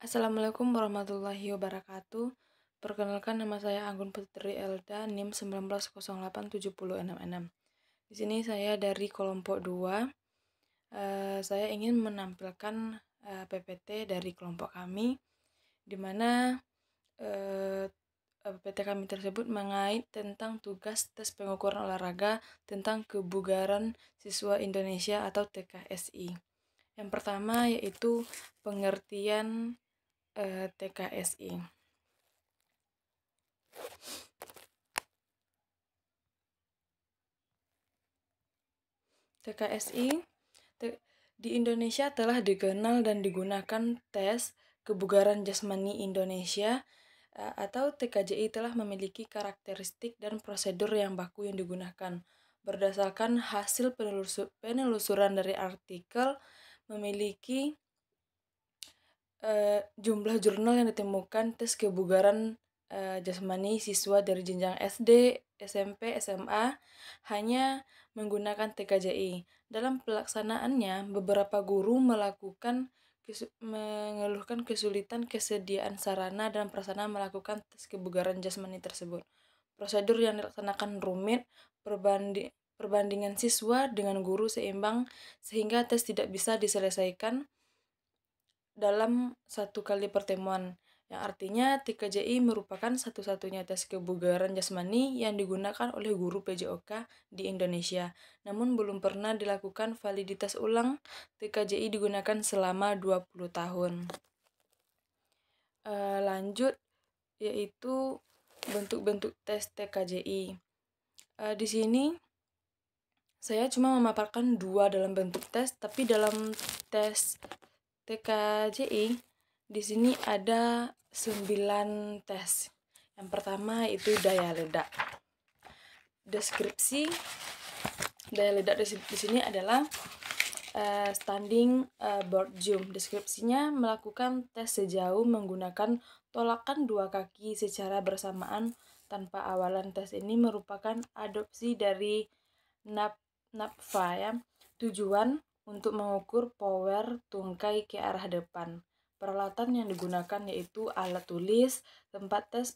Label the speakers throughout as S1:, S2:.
S1: Assalamualaikum warahmatullahi wabarakatuh. Perkenalkan, nama saya Anggun Putri Elda, NIM 19087066. Di sini saya dari kelompok 2. Saya ingin menampilkan PPT dari kelompok kami, di mana PPT kami tersebut mengait tentang tugas tes pengukuran olahraga tentang kebugaran siswa Indonesia atau TKSI. Yang pertama yaitu pengertian TKSI. TKSI di Indonesia telah dikenal dan digunakan tes kebugaran jasmani Indonesia atau TKJI telah memiliki karakteristik dan prosedur yang baku yang digunakan. Berdasarkan hasil penelusuran dari artikel, memiliki jumlah jurnal yang ditemukan tes kebugaran jasmani siswa dari jenjang SD, SMP, SMA hanya menggunakan TKJI. Dalam pelaksanaannya, beberapa guru mengeluhkan kesulitan kesediaan sarana dan prasarana melakukan tes kebugaran jasmani tersebut. Prosedur yang dilaksanakan rumit, perbandingan siswa dengan guru seimbang sehingga tes tidak bisa diselesaikan dalam satu kali pertemuan, yang artinya TKJI merupakan satu-satunya tes kebugaran jasmani yang digunakan oleh guru PJOK di Indonesia. Namun belum pernah dilakukan validitas ulang. TKJI digunakan selama 20 tahun. Lanjut, yaitu bentuk-bentuk tes TKJI. Di sini saya cuma memaparkan 2 dalam bentuk tes, tapi dalam tes TKJI di sini ada 9 tes. Yang pertama itu daya ledak. Deskripsi daya ledak di sini adalah standing board jump. Deskripsinya melakukan tes sejauh menggunakan tolakan 2 kaki secara bersamaan tanpa awalan. Tes ini merupakan adopsi dari NAPFA ya. Tujuan untuk mengukur power tungkai ke arah depan. Peralatan yang digunakan yaitu alat tulis, tempat tes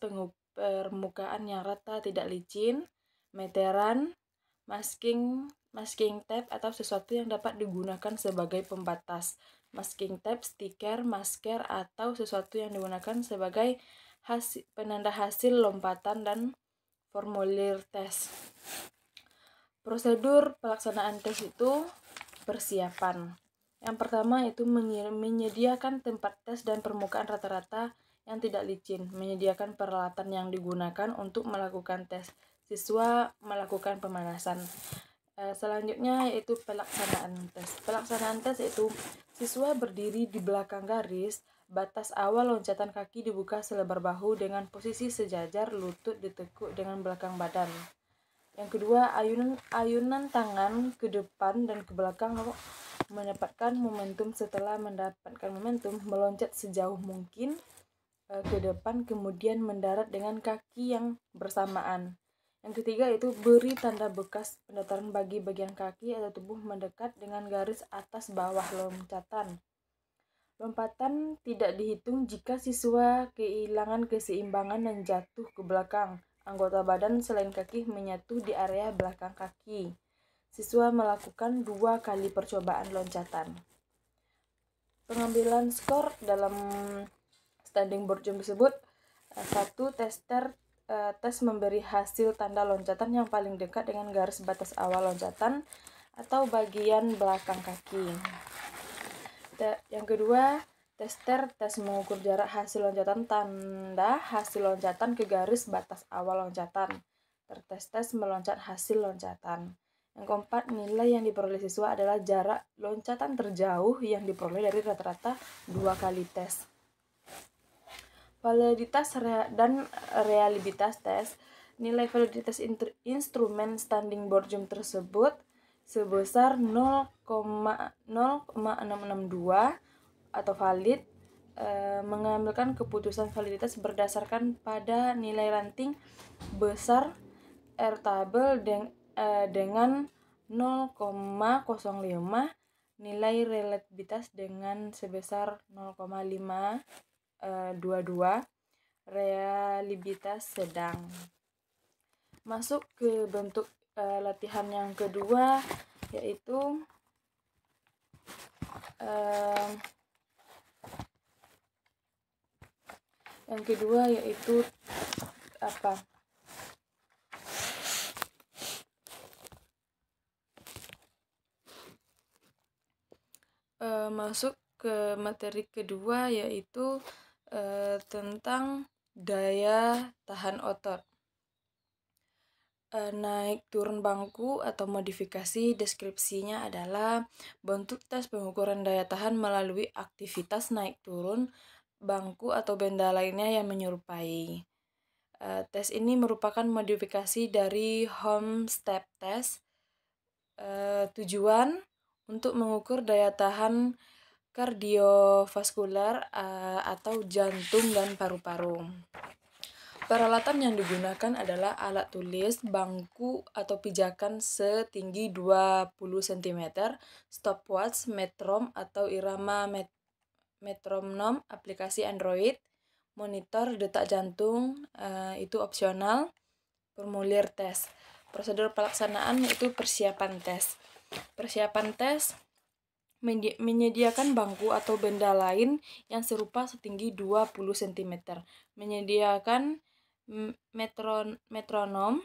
S1: permukaan yang rata tidak licin, meteran, masking tape atau sesuatu yang dapat digunakan sebagai pembatas. Masking tape, stiker, masker atau sesuatu yang digunakan sebagai penanda hasil lompatan dan formulir tes. Prosedur pelaksanaan tes itu persiapan. Yang pertama itu menyediakan tempat tes dan permukaan rata-rata yang tidak licin, menyediakan peralatan yang digunakan untuk melakukan tes. Siswa melakukan pemanasan. Selanjutnya yaitu pelaksanaan tes. Pelaksanaan tes yaitu siswa berdiri di belakang garis, batas awal loncatan kaki dibuka selebar bahu dengan posisi sejajar, lutut ditekuk dengan belakang badan. Yang kedua, ayunan tangan ke depan dan ke belakang mendapatkan momentum. Setelah mendapatkan momentum, meloncat sejauh mungkin ke depan, kemudian mendarat dengan kaki yang bersamaan. Yang ketiga itu beri tanda bekas pendataran bagi bagian kaki atau tubuh mendekat dengan garis atas bawah loncatan. Lompatan tidak dihitung jika siswa kehilangan keseimbangan dan jatuh ke belakang. Anggota badan selain kaki menyatu di area belakang kaki. Siswa melakukan 2 kali percobaan loncatan. Pengambilan skor dalam standing board jump tersebut. 1. Tes memberi hasil tanda loncatan yang paling dekat dengan garis batas awal loncatan atau bagian belakang kaki. Yang kedua, tes mengukur jarak hasil loncatan tanda hasil loncatan ke garis batas awal loncatan. Tes meloncat hasil loncatan. Yang keempat, nilai yang diperoleh siswa adalah jarak loncatan terjauh yang diperoleh dari rata-rata 2 kali tes. Validitas dan reliabilitas tes. Nilai validitas instrumen standing board jump tersebut sebesar 0,0662 atau valid. Mengambilkan keputusan validitas berdasarkan pada nilai ranting besar R-tabel dengan 0,05, nilai reliabilitas dengan sebesar 0,5 22. Reliabilitas sedang. Masuk ke bentuk latihan yang kedua, yaitu apa? Masuk ke materi kedua, yaitu tentang daya tahan otot. Naik turun bangku atau modifikasi, deskripsinya adalah bentuk tes pengukuran daya tahan melalui aktivitas naik turun bangku atau benda lainnya yang menyerupai. Tes ini merupakan modifikasi dari home step test. Tujuan untuk mengukur daya tahan kardiovaskular atau jantung dan paru-paru. Peralatan yang digunakan adalah alat tulis, bangku atau pijakan setinggi 20 cm, stopwatch, metrom atau irama metronom, aplikasi Android, monitor detak jantung, itu opsional, formulir tes. Prosedur pelaksanaan yaitu persiapan tes. Persiapan tes menyediakan bangku atau benda lain yang serupa setinggi 20 cm, menyediakan metronom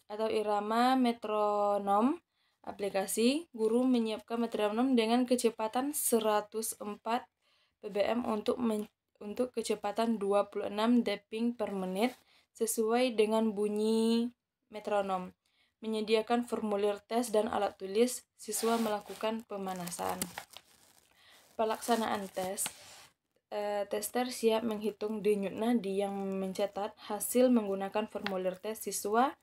S1: atau irama metronom, aplikasi. Guru menyiapkan metronom dengan kecepatan 104 ppm untuk kecepatan 26 deeping per menit sesuai dengan bunyi metronom. Menyediakan formulir tes dan alat tulis, siswa melakukan pemanasan. Pelaksanaan tes. Tester siap menghitung denyut nadi yang mencatat hasil menggunakan formulir tes. Siswa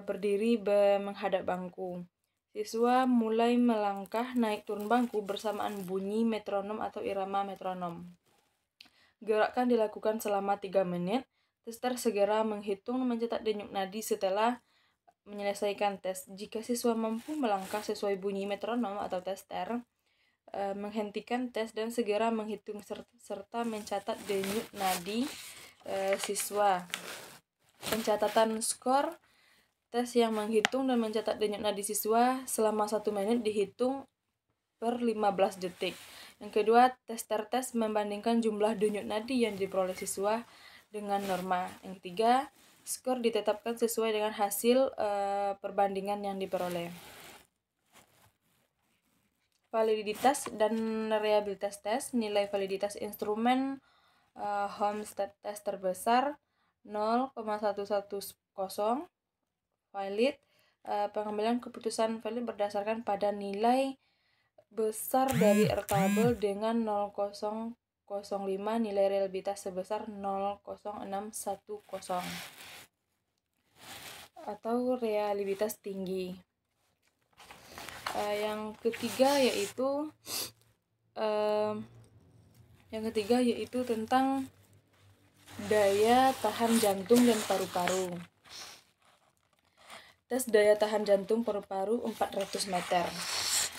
S1: berdiri menghadap bangku. Siswa mulai melangkah naik turun bangku bersamaan bunyi metronom atau irama metronom. Gerakan dilakukan selama 3 menit. Tester segera menghitung mencatat denyut nadi setelah menyelesaikan tes. Jika siswa mampu melangkah sesuai bunyi metronom atau tester, menghentikan tes dan segera menghitung serta mencatat denyut nadi siswa. Pencatatan skor tes yang menghitung dan mencatat denyut nadi siswa selama 1 menit dihitung per 15 detik. Yang kedua, tester tes membandingkan jumlah denyut nadi yang diperoleh siswa dengan norma. Yang ketiga, skor ditetapkan sesuai dengan hasil perbandingan yang diperoleh. Validitas dan reliabilitas tes. Nilai validitas instrumen home step test terbesar 0,110. Valid. Pengambilan keputusan valid berdasarkan pada nilai besar dari airtable dengan 0,005, nilai reliabilitas sebesar 0,0610 atau reliabilitas tinggi. Yang ketiga yaitu tentang daya tahan jantung dan paru-paru. Tes daya tahan jantung paru-paru 400 meter.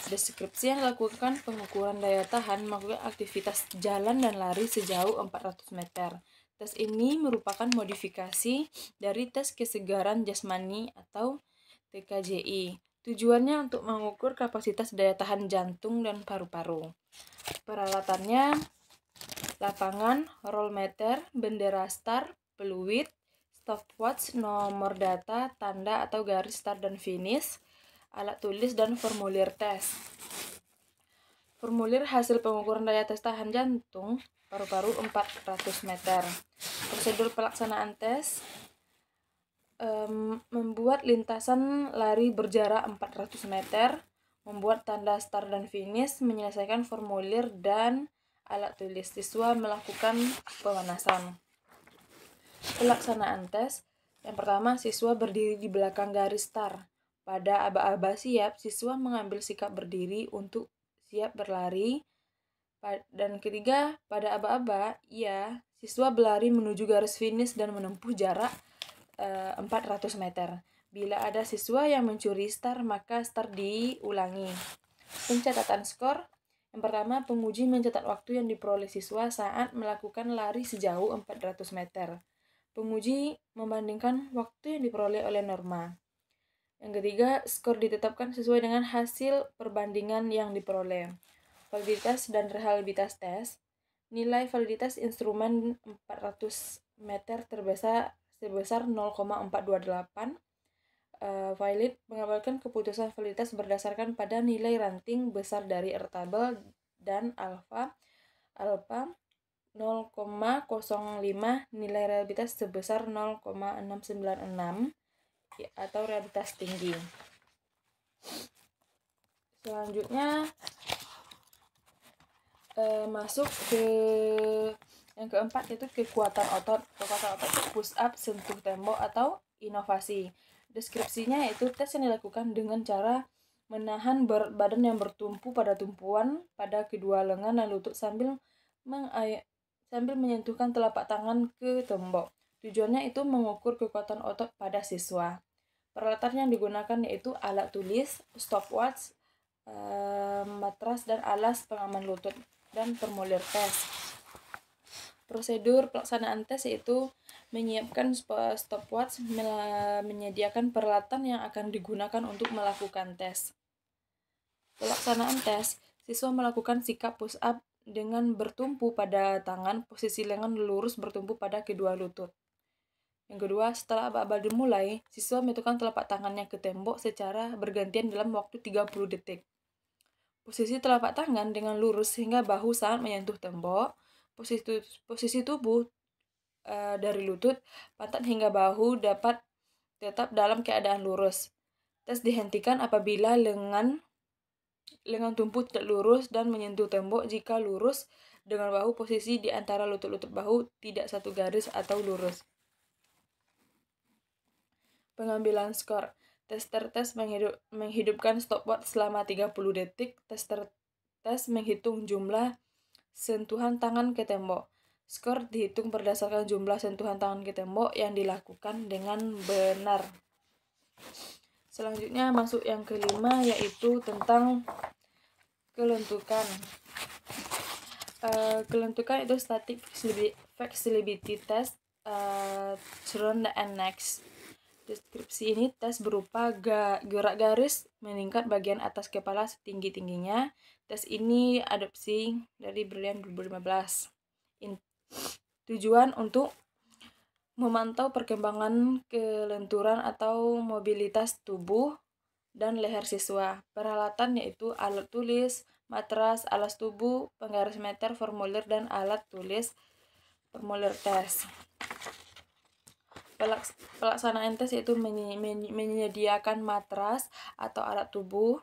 S1: Deskripsi yang dilakukan pengukuran daya tahan melakukan aktivitas jalan dan lari sejauh 400 meter. Tes ini merupakan modifikasi dari tes kesegaran jasmani atau TKJI. Tujuannya untuk mengukur kapasitas daya tahan jantung dan paru-paru. Peralatannya lapangan, rollmeter, bendera start, peluit, stopwatch, nomor data, tanda atau garis start dan finish, alat tulis, dan formulir tes. Formulir hasil pengukuran daya tes tahan jantung paru-paru 400 meter. Prosedur pelaksanaan tes. Membuat lintasan lari berjarak 400 meter, membuat tanda start dan finish, menyelesaikan formulir dan alat tulis. Siswa melakukan pemanasan. Pelaksanaan tes. Yang pertama, siswa berdiri di belakang garis start. Pada aba-aba siap, siswa mengambil sikap berdiri untuk siap berlari. Dan ketiga, pada aba-aba, siswa berlari menuju garis finish dan menempuh jarak 400 meter. Bila ada siswa yang mencuri start, maka start diulangi. Pencatatan skor. Yang pertama, penguji mencatat waktu yang diperoleh siswa saat melakukan lari sejauh 400 meter. Penguji membandingkan waktu yang diperoleh oleh norma. Yang ketiga, skor ditetapkan sesuai dengan hasil perbandingan yang diperoleh. Validitas dan reliabilitas tes. Nilai validitas instrumen 400 meter sebesar 0,428. Valid mengabalkan keputusan validitas berdasarkan pada nilai ranting besar dari tabel dan alfa 0,05, nilai reliabilitas sebesar 0,696 atau reliabilitas tinggi. Selanjutnya masuk ke yang keempat, yaitu kekuatan otot. Kekuatan otot itu push up, sentuh tembok, atau inovasi. Deskripsinya yaitu tes yang dilakukan dengan cara menahan berat badan yang bertumpu pada tumpuan pada kedua lengan dan lutut sambil menyentuhkan telapak tangan ke tembok. Tujuannya itu mengukur kekuatan otot pada siswa. Peralatan yang digunakan yaitu alat tulis, stopwatch, matras, dan alas pengaman lutut, dan formulir tes. Prosedur pelaksanaan tes yaitu menyiapkan stopwatch, menyediakan peralatan yang akan digunakan untuk melakukan tes. Pelaksanaan tes, siswa melakukan sikap push up dengan bertumpu pada tangan, posisi lengan lurus bertumpu pada kedua lutut. Yang kedua, setelah aba-aba dimulai, siswa menentukan telapak tangannya ke tembok secara bergantian dalam waktu 30 detik. Posisi telapak tangan dengan lurus sehingga bahu saat menyentuh tembok. Posisi tubuh dari lutut, pantat hingga bahu dapat tetap dalam keadaan lurus. Tes dihentikan apabila lengan tumpu tidak lurus dan menyentuh tembok. Jika lurus dengan bahu, posisi di antara lutut-lutut bahu tidak satu garis atau lurus. Pengambilan skor. Tester tes menghidupkan stopwatch selama 30 detik. Tester tes menghitung jumlah sentuhan tangan ke tembok. Skor dihitung berdasarkan jumlah sentuhan tangan ke tembok yang dilakukan dengan benar. Selanjutnya masuk yang kelima, yaitu tentang kelentukan. Kelentukan itu static flexibility test, turn and next. Deskripsi ini tes berupa gerak garis meningkat bagian atas kepala setinggi-tingginya. Tes ini adopsi dari Brilliant 2015. Tujuan untuk memantau perkembangan kelenturan atau mobilitas tubuh dan leher siswa. Peralatan yaitu alat tulis, matras, alas tubuh, penggaris meter, formulir, dan alat tulis formulir tes. Pelaksanaan tes yaitu menyediakan matras atau alat tubuh,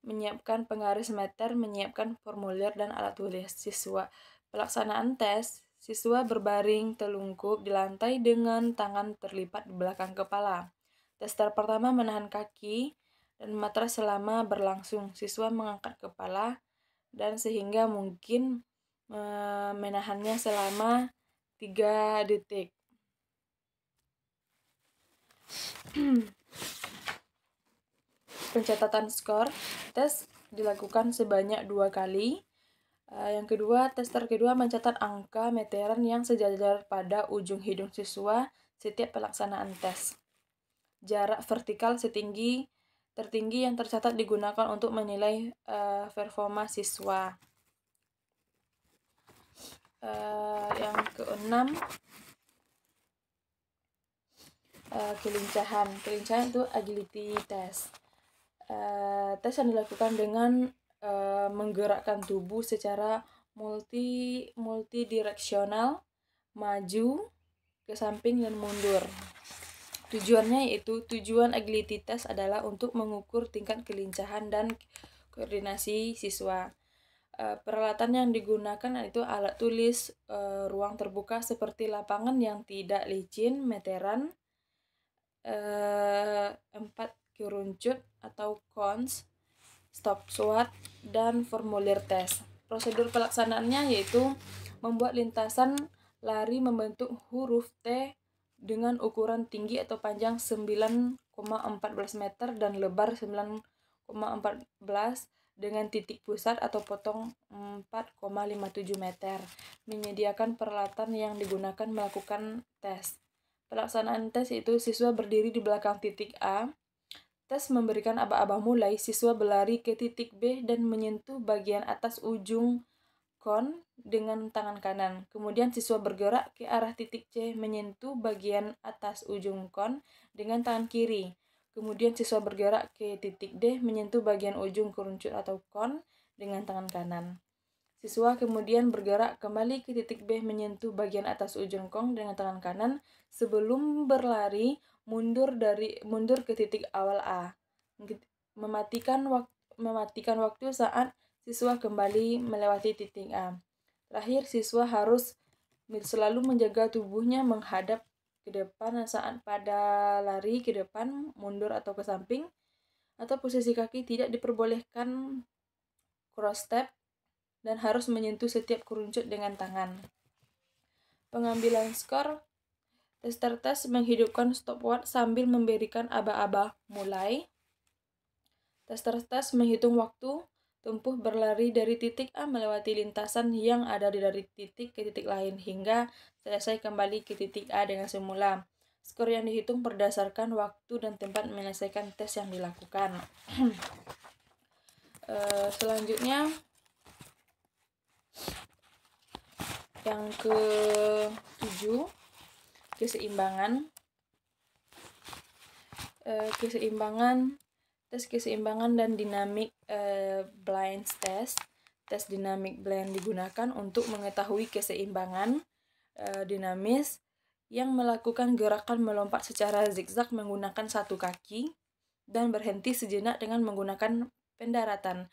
S1: menyiapkan penggaris meter, menyiapkan formulir dan alat tulis siswa. Pelaksanaan tes, siswa berbaring telungkup di lantai dengan tangan terlipat di belakang kepala. Tester pertama menahan kaki dan matras selama berlangsung. Siswa mengangkat kepala dan sehingga mungkin menahannya selama 3 detik. Pencatatan skor. Tes dilakukan sebanyak 2 kali. Yang kedua, tester kedua mencatat angka meteran yang sejajar pada ujung hidung siswa setiap pelaksanaan tes. Jarak vertikal tertinggi yang tercatat digunakan untuk menilai performa siswa. Yang keenam, kelincahan. Kelincahan itu agility test. Tes yang dilakukan dengan menggerakkan tubuh secara multidireksional, maju, ke samping, dan mundur. Tujuan agility test adalah untuk mengukur tingkat kelincahan dan koordinasi siswa. Peralatan yang digunakan itu alat tulis, ruang terbuka seperti lapangan yang tidak licin, meteran, 4 kerucut atau cones, stopwatch, dan formulir tes. Prosedur pelaksanaannya yaitu membuat lintasan lari membentuk huruf T dengan ukuran tinggi atau panjang 9,14 meter dan lebar 9,14 dengan titik pusat atau potong 4,57 meter. Menyediakan peralatan yang digunakan melakukan tes. Pelaksanaan tes itu siswa berdiri di belakang titik A. Tes memberikan aba-aba mulai, siswa berlari ke titik B dan menyentuh bagian atas ujung kon dengan tangan kanan. Kemudian siswa bergerak ke arah titik C menyentuh bagian atas ujung kon dengan tangan kiri. Kemudian siswa bergerak ke titik D menyentuh bagian ujung kerucut atau kon dengan tangan kanan. Siswa kemudian bergerak kembali ke titik B menyentuh bagian atas ujung kon dengan tangan kanan sebelum berlari mundur ke titik awal A. Mematikan waktu saat siswa kembali melewati titik A. Terakhir, siswa harus selalu menjaga tubuhnya menghadap ke depan saat pada lari ke depan, mundur atau ke samping, atau posisi kaki tidak diperbolehkan cross step dan harus menyentuh setiap kerucut dengan tangan. Pengambilan skor. Tester tes menghidupkan stopwatch sambil memberikan aba-aba mulai. Tester tes menghitung waktu tempuh berlari dari titik A melewati lintasan yang ada dari titik ke titik lain hingga selesai kembali ke titik A dengan semula. Skor yang dihitung berdasarkan waktu dan tempat menyelesaikan tes yang dilakukan. Selanjutnya yang ke-7, keseimbangan. Tes keseimbangan dan dynamic blind test. Tes dynamic blind digunakan untuk mengetahui keseimbangan dinamis yang melakukan gerakan melompat secara zigzag menggunakan satu kaki dan berhenti sejenak dengan menggunakan pendaratan.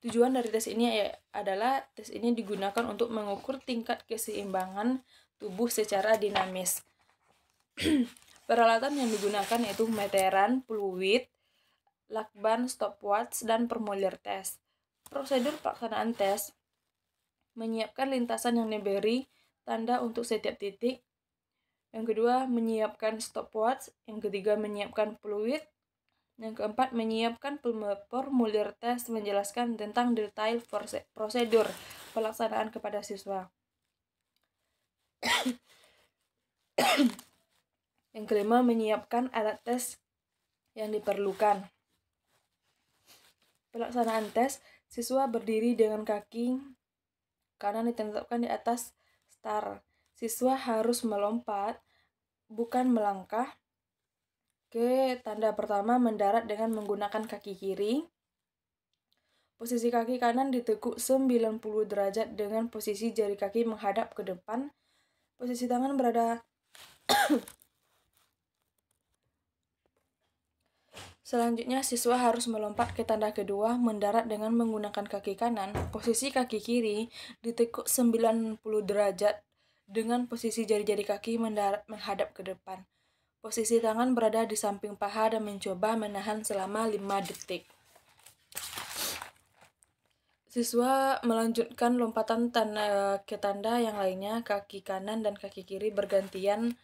S1: Tujuan dari tes ini adalah tes ini digunakan untuk mengukur tingkat keseimbangan tubuh secara dinamis. Peralatan yang digunakan yaitu meteran, fluid, lakban, stopwatch, dan formulir tes. Prosedur pelaksanaan tes: menyiapkan lintasan yang diberi tanda untuk setiap titik. Yang kedua, menyiapkan stopwatch. Yang ketiga, menyiapkan fluid. Yang keempat, menyiapkan formulir tes menjelaskan tentang detail prosedur pelaksanaan kepada siswa. Yang kelima, menyiapkan alat tes yang diperlukan. Pelaksanaan tes, siswa berdiri dengan kaki kanan ditetapkan di atas star. Siswa harus melompat, bukan melangkah, ke tanda pertama mendarat dengan menggunakan kaki kiri. Posisi kaki kanan ditekuk 90 derajat dengan posisi jari kaki menghadap ke depan. Posisi tangan berada Selanjutnya, siswa harus melompat ke tanda kedua, mendarat dengan menggunakan kaki kanan. Posisi kaki kiri ditekuk 90 derajat dengan posisi jari-jari kaki menghadap ke depan. Posisi tangan berada di samping paha dan mencoba menahan selama 5 detik. Siswa melanjutkan lompatan ke tanda yang lainnya, kaki kanan dan kaki kiri bergantian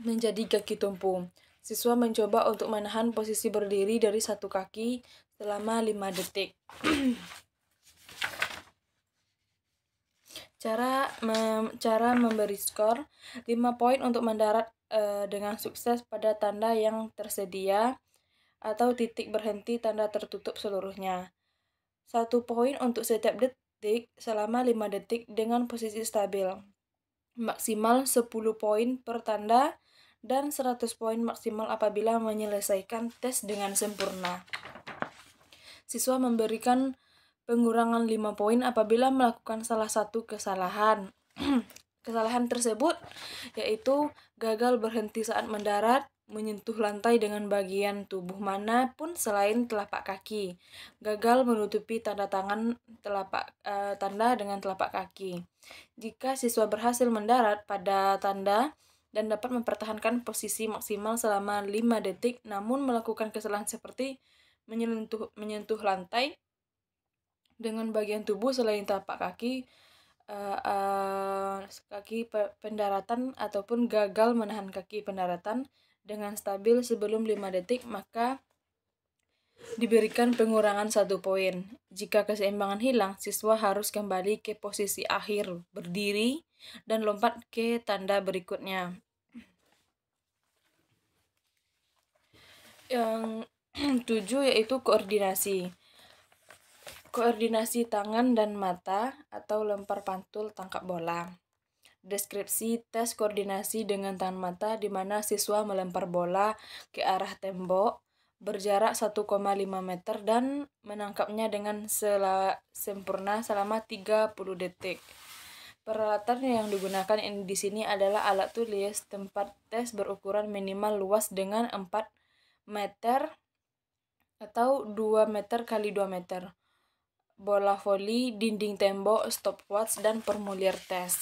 S1: menjadi kaki tumpu. Siswa mencoba untuk menahan posisi berdiri dari satu kaki selama 5 detik. Cara memberi skor: 5 poin untuk mendarat dengan sukses pada tanda yang tersedia atau titik berhenti tanda tertutup seluruhnya. 1 poin untuk setiap detik selama 5 detik dengan posisi stabil. Maksimal 10 poin per tanda dan 100 poin maksimal apabila menyelesaikan tes dengan sempurna. Siswa memberikan pengurangan 5 poin apabila melakukan salah satu kesalahan. Kesalahan tersebut yaitu gagal berhenti saat mendarat, menyentuh lantai dengan bagian tubuh manapun selain telapak kaki, gagal menutupi tanda dengan telapak kaki. Jika siswa berhasil mendarat pada tanda dan dapat mempertahankan posisi maksimal selama 5 detik, namun melakukan kesalahan seperti menyentuh lantai dengan bagian tubuh selain telapak kaki pendaratan ataupun gagal menahan kaki pendaratan dengan stabil sebelum 5 detik, maka diberikan pengurangan 1 poin. Jika keseimbangan hilang, siswa harus kembali ke posisi akhir, berdiri, dan lompat ke tanda berikutnya. Yang 7 yaitu koordinasi. Koordinasi tangan dan mata atau lempar pantul tangkap bola. Deskripsi tes koordinasi dengan tangan mata di mana siswa melempar bola ke arah tembok berjarak 1,5 meter dan menangkapnya dengan sempurna selama 30 detik. Peralatan yang digunakan di sini adalah alat tulis, tempat tes berukuran minimal luas dengan 4 meter atau 2 meter kali 2 meter. Bola voli, dinding tembok, stopwatch, dan formulir tes.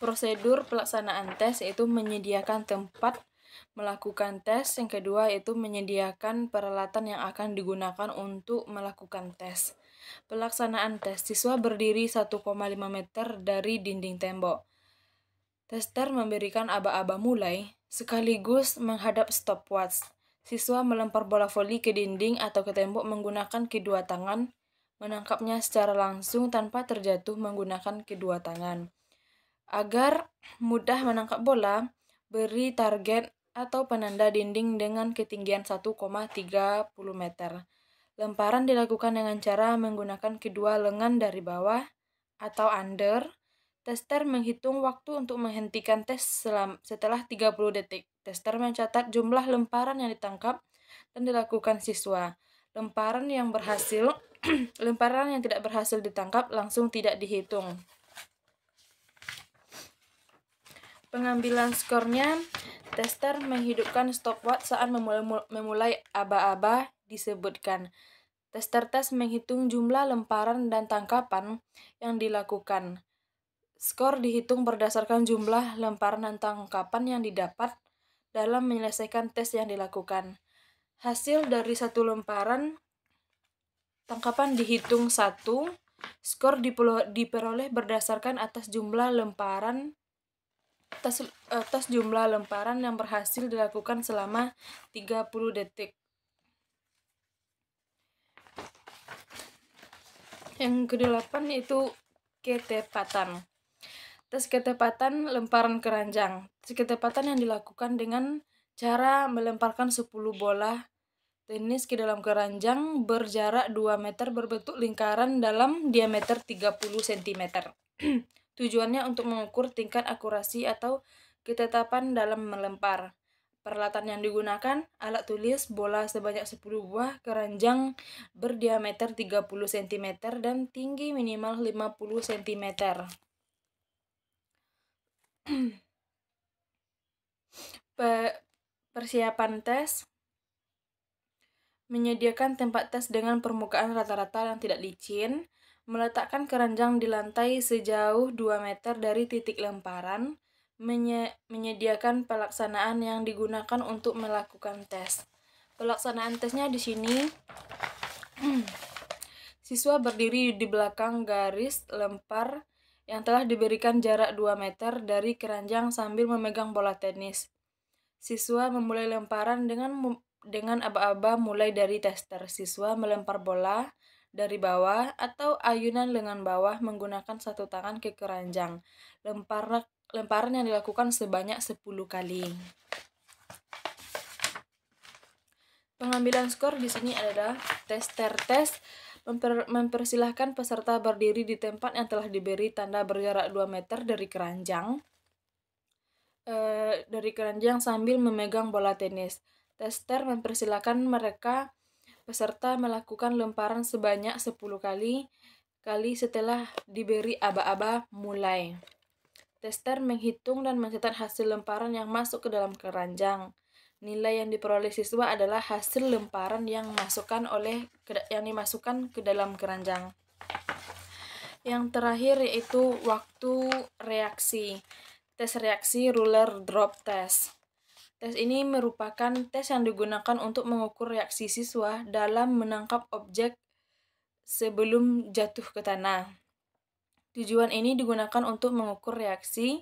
S1: Prosedur pelaksanaan tes yaitu menyediakan tempat melakukan tes. Yang kedua yaitu menyediakan peralatan yang akan digunakan untuk melakukan tes. Pelaksanaan tes, siswa berdiri 1,5 meter dari dinding tembok. Tester memberikan aba-aba mulai sekaligus menghadap stopwatch. Siswa melempar bola voli ke dinding atau ke tembok menggunakan kedua tangan, menangkapnya secara langsung tanpa terjatuh menggunakan kedua tangan. Agar mudah menangkap bola, beri target atau penanda dinding dengan ketinggian 1,30 meter. Lemparan dilakukan dengan cara menggunakan kedua lengan dari bawah atau under. Tester menghitung waktu untuk menghentikan tes setelah 30 detik. Tester mencatat jumlah lemparan yang ditangkap dan dilakukan siswa. Lemparan yang tidak berhasil ditangkap langsung tidak dihitung. Pengambilan skornya, tester menghidupkan stopwatch saat memulai aba-aba disebutkan. Tester tes menghitung jumlah lemparan dan tangkapan yang dilakukan. Skor dihitung berdasarkan jumlah lemparan dan tangkapan yang didapat dalam menyelesaikan tes yang dilakukan. Hasil dari satu lemparan tangkapan dihitung 1. Skor diperoleh berdasarkan atas jumlah lemparan yang berhasil dilakukan selama 30 detik. Yang ke-8 yaitu ketepatan. Tes ketepatan lemparan keranjang. Tes ketepatan yang dilakukan dengan cara melemparkan 10 bola tenis ke dalam keranjang berjarak 2 meter berbentuk lingkaran dalam diameter 30 cm. Tujuannya untuk mengukur tingkat akurasi atau ketetapan dalam melempar. Peralatan yang digunakan, alat tulis, bola sebanyak 10 buah, keranjang berdiameter 30 cm dan tinggi minimal 50 cm. Persiapan tes, menyediakan tempat tes dengan permukaan rata-rata yang tidak licin, meletakkan keranjang di lantai sejauh 2 meter dari titik lemparan, menyediakan pelaksanaan yang digunakan untuk melakukan tes. Pelaksanaan tesnya di sini, siswa berdiri di belakang garis lempar yang telah diberikan jarak 2 meter dari keranjang sambil memegang bola tenis. Siswa memulai lemparan dengan aba-aba mulai dari tester. Siswa melempar bola dari bawah atau ayunan lengan bawah menggunakan satu tangan ke keranjang. Lemparan yang dilakukan sebanyak 10 kali. Pengambilan skor di sini adalah tester tes mempersilahkan peserta berdiri di tempat yang telah diberi tanda berjarak 2 meter dari keranjang sambil memegang bola tenis. Tester mempersilahkan peserta melakukan lemparan sebanyak 10 kali setelah diberi aba-aba mulai. Tester menghitung dan mencatat hasil lemparan yang masuk ke dalam keranjang. Nilai yang diperoleh siswa adalah hasil lemparan yang dimasukkan ke dalam keranjang. Yang terakhir yaitu waktu reaksi. Tes reaksi ruler drop test. Tes ini merupakan tes yang digunakan untuk mengukur reaksi siswa dalam menangkap objek sebelum jatuh ke tanah. Tujuan ini digunakan untuk mengukur reaksi,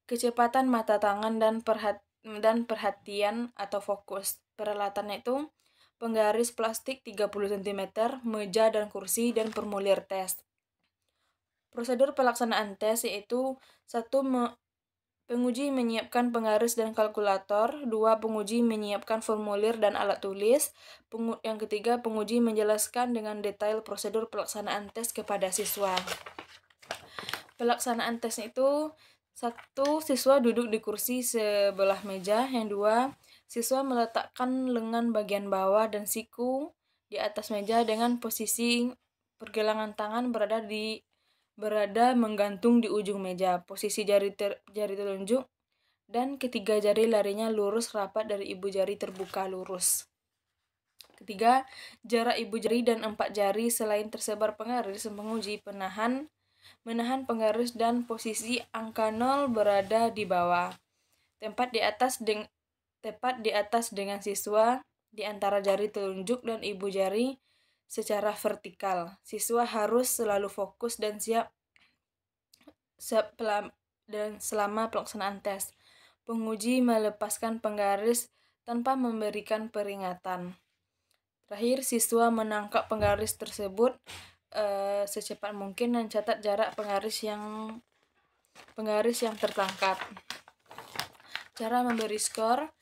S1: kecepatan mata tangan dan perhatian atau fokus. Peralatannya itu penggaris plastik 30 cm, meja dan kursi, dan formulir tes. Prosedur pelaksanaan tes yaitu 1. Penguji menyiapkan penggaris dan kalkulator. 2. Penguji menyiapkan formulir dan alat tulis. Yang ketiga, penguji menjelaskan dengan detail prosedur pelaksanaan tes kepada siswa. Pelaksanaan tes itu 1. Siswa duduk di kursi sebelah meja. Yang 2. Siswa meletakkan lengan bagian bawah dan siku di atas meja dengan posisi pergelangan tangan berada menggantung di ujung meja. Posisi jari telunjuk dan ketiga jari larinya lurus rapat dari ibu jari terbuka lurus. Ketiga, jarak ibu jari dan 4 jari selain tersebar penggaris. Penguji menahan penggaris dan posisi angka 0 berada di bawah. Tepat di atas dengan siswa di antara jari telunjuk dan ibu jari secara vertikal. Siswa harus selalu fokus dan siap selama pelaksanaan tes. Penguji melepaskan penggaris tanpa memberikan peringatan. Terakhir, siswa menangkap penggaris tersebut secepat mungkin dan catat jarak penggaris yang tertangkap. Cara memberi skor: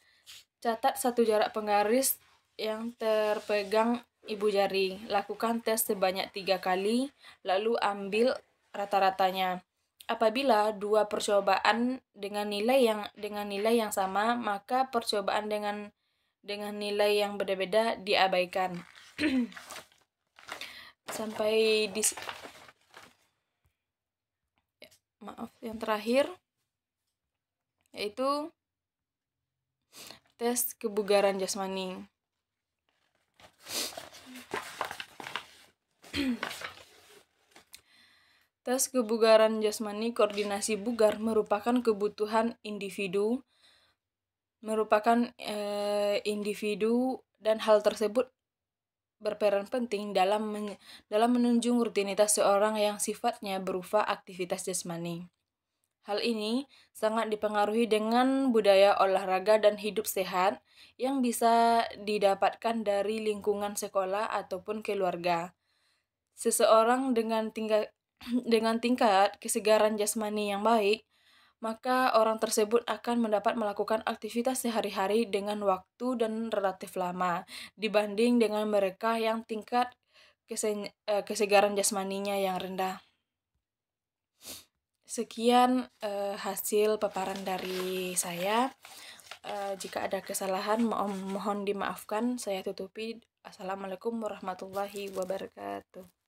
S1: catat 1 jarak penggaris yang terpegang ibu jari. Lakukan tes sebanyak 3 kali, lalu ambil rata-ratanya. Apabila 2 percobaan dengan nilai yang sama, maka percobaan dengan nilai yang berbeda diabaikan. Sampai di yang terakhir yaitu tes kebugaran jasmani. Tes kebugaran jasmani koordinasi bugar merupakan kebutuhan individu dan hal tersebut berperan penting dalam menunjang rutinitas seorang yang sifatnya berupa aktivitas jasmani. Hal ini sangat dipengaruhi dengan budaya olahraga dan hidup sehat yang bisa didapatkan dari lingkungan sekolah ataupun keluarga. Seseorang dengan tingkat kesegaran jasmani yang baik, maka orang tersebut akan dapat melakukan aktivitas sehari-hari dengan waktu dan relatif lama dibanding dengan mereka yang tingkat kesegaran jasmaninya yang rendah. Sekian hasil paparan dari saya. Jika ada kesalahan mohon dimaafkan. Saya tutupi. Assalamualaikum warahmatullahi wabarakatuh.